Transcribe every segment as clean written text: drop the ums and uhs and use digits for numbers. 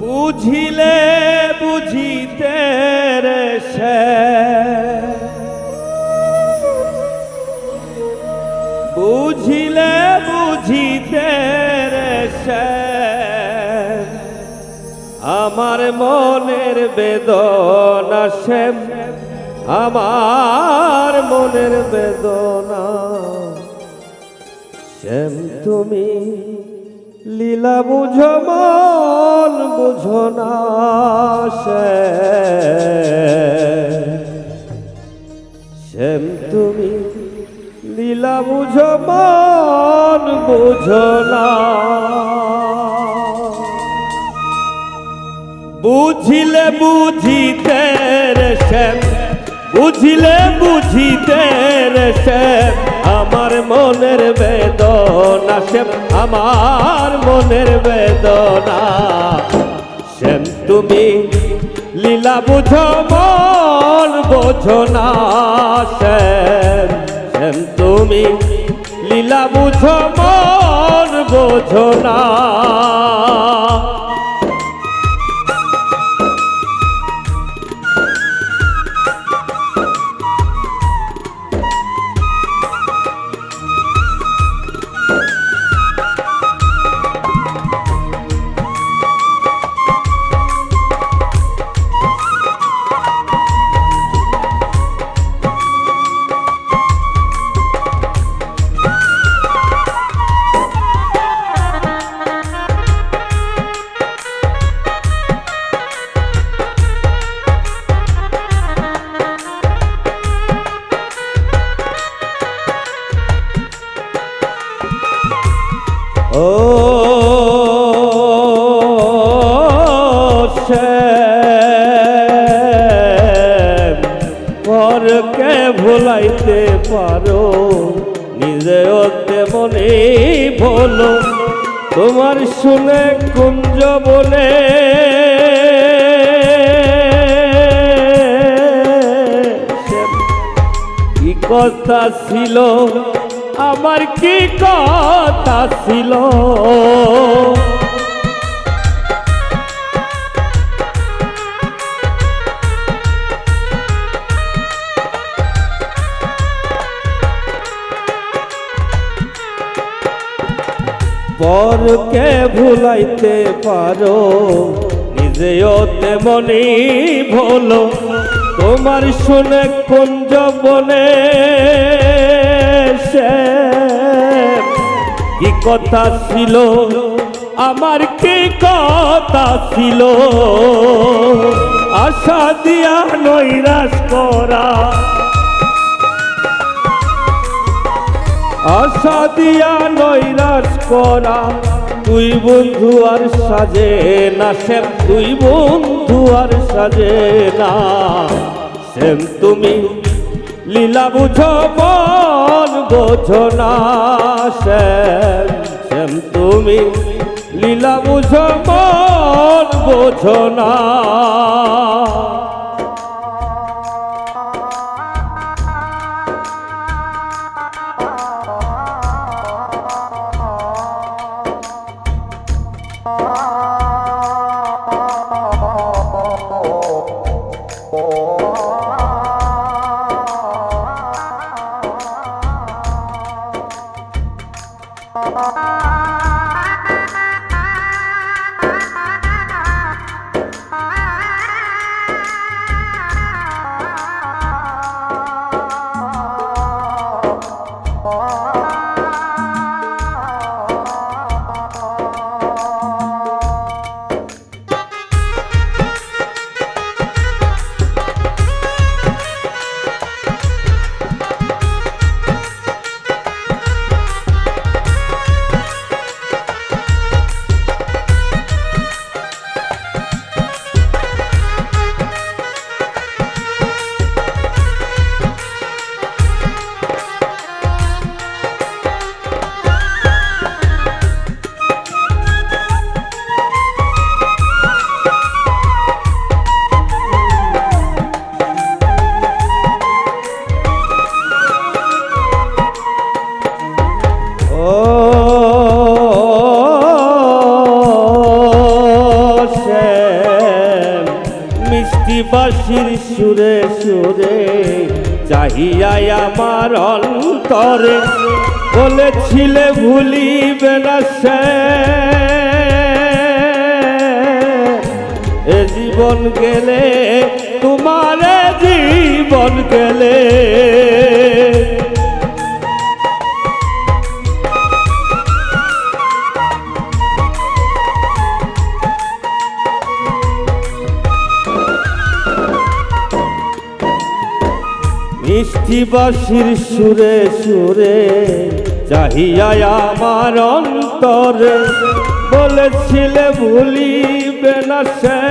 বুঝিলে বুঝিতে রে সে, বুঝিলে বুঝিতে রে সে, আমার মনের বেদনা সে, আমার মনের বেদনা শ্যাম তুমি লীলা বুঝো মন বুঝো না শ্যাম তুমি লীলা বুঝো মন বুঝো না। বুঝিলে বুঝিতে রে শ্যাম, বুঝিলে বুঝিতে রে শ্যাম, আমার মনের বেদনা শ্যাম, আমার মনের বেদনা শ্যাম তুমি লীলা বুঝো মন বুঝো না শ্যাম, শ্যাম তুমি লীলা বুঝো মন বুঝো না। ও শ্যাম, পরকে ভুলাইতে পারো, নিজে ওতে মনে বলো, তোমার শুনে কুঞ্জ বলে কি কথা ছিল, আমার কি কথা ছিল, পরকে ভুলাইতে পারো, নিজেও তেমনি ভোলো, তোমার শুনে কুঞ্জ বনে কি কথা ছিল, আমার কি কথা ছিল, আশা দিয়া নৈরাশ করা, আশা দিয়া নৈরাশ করা, তুই বন্ধু আর সাজে না শ্যাম, তুই বন্ধু আর সাজে না শ্যাম তুমি লীলা বুঝো মন বোঝো না শ্যাম, শ্যাম তুমি লীলা বুঝো মন বোঝো না। বাঁশির সুরে সুরে চাহিয়া আমার অন্তরে বলেছিলে ভুলিবে না সে এ জীবন গেলে তোমার জীবন গেলে মিষ্টি বাঁশির সুরে সুরে চাহিয়া আমার অন্তরে বলেছিলে ভুলিবে না সে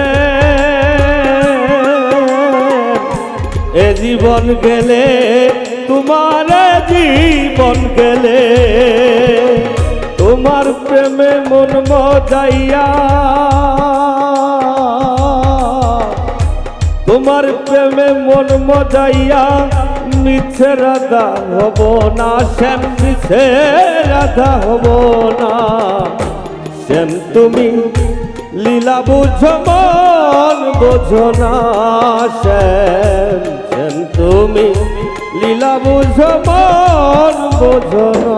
এ জীবন গেলে তোমার জীবন গেলে তোমার প্রেমে মন মজাইয়া তোমার প্রেমে মন মজাইয়া মিছে রাধা হব না শ্যাম মিছে রাধা হব না শ্যাম তুমি লীলা বুঝো মন বোঝো না শ্যাম শ্যাম তুমি লীলা বুঝো মন বোঝো না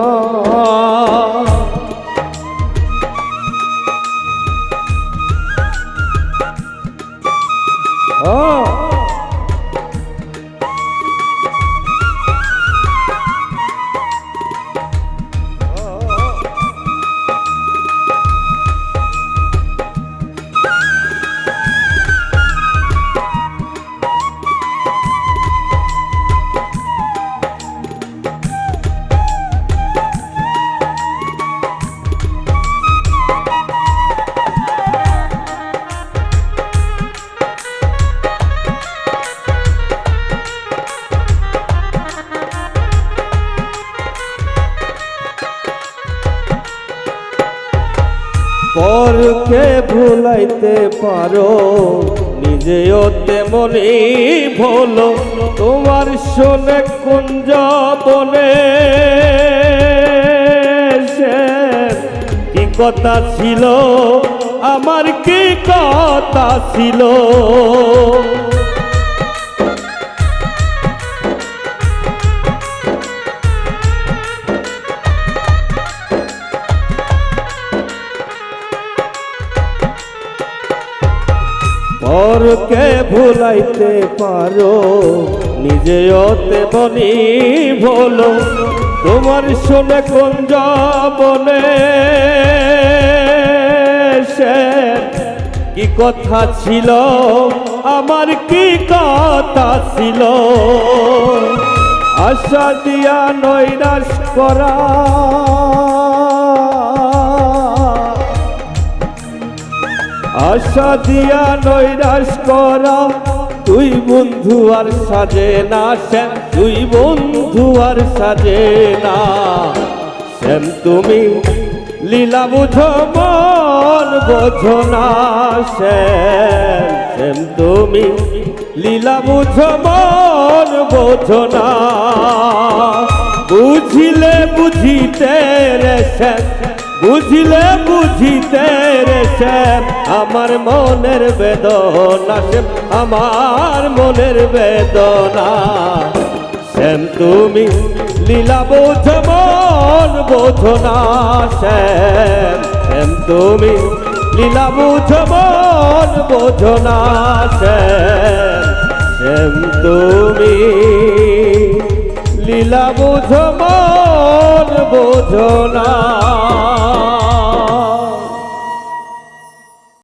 পরকে ভুলাইতে পারো নিজেও তেমনি ভোলো তোমার শোনে কুঞ্জ বনে কি কথা ছিল আমার কি কথা ছিল পরকে ভুলাইতে পারো নিজেও তেমনি ভোলো তোমার শোনে কুঞ্জ বনে কি কথা ছিল আমার কি কথা ছিল আশা দিয়া নৈরাশ করা আশা দিয়া নৈরাশ করা তুই বন্ধু আর সাজে না শ্যাম তুই বন্ধু আর সাজে না শ্যাম তুমি লীলা বুঝো মন বোঝো না শ্যাম শ্যাম তুমি লীলা বুঝো মন বোঝো না বুঝিলে বুঝিতে রে শ্যাম বুঝিলে বুঝিতে রে শ্যাম আমার মনের বেদনা শ্যাম আমার মনের বেদনা শ্যাম তুমি লীলা বোঝো মন বোঝো না শ্যাম শ্যাম তুমি লীলা বুঝো মন বোঝো না শ্যাম শ্যাম তুমি লীলা বুঝো মন বোঝো না।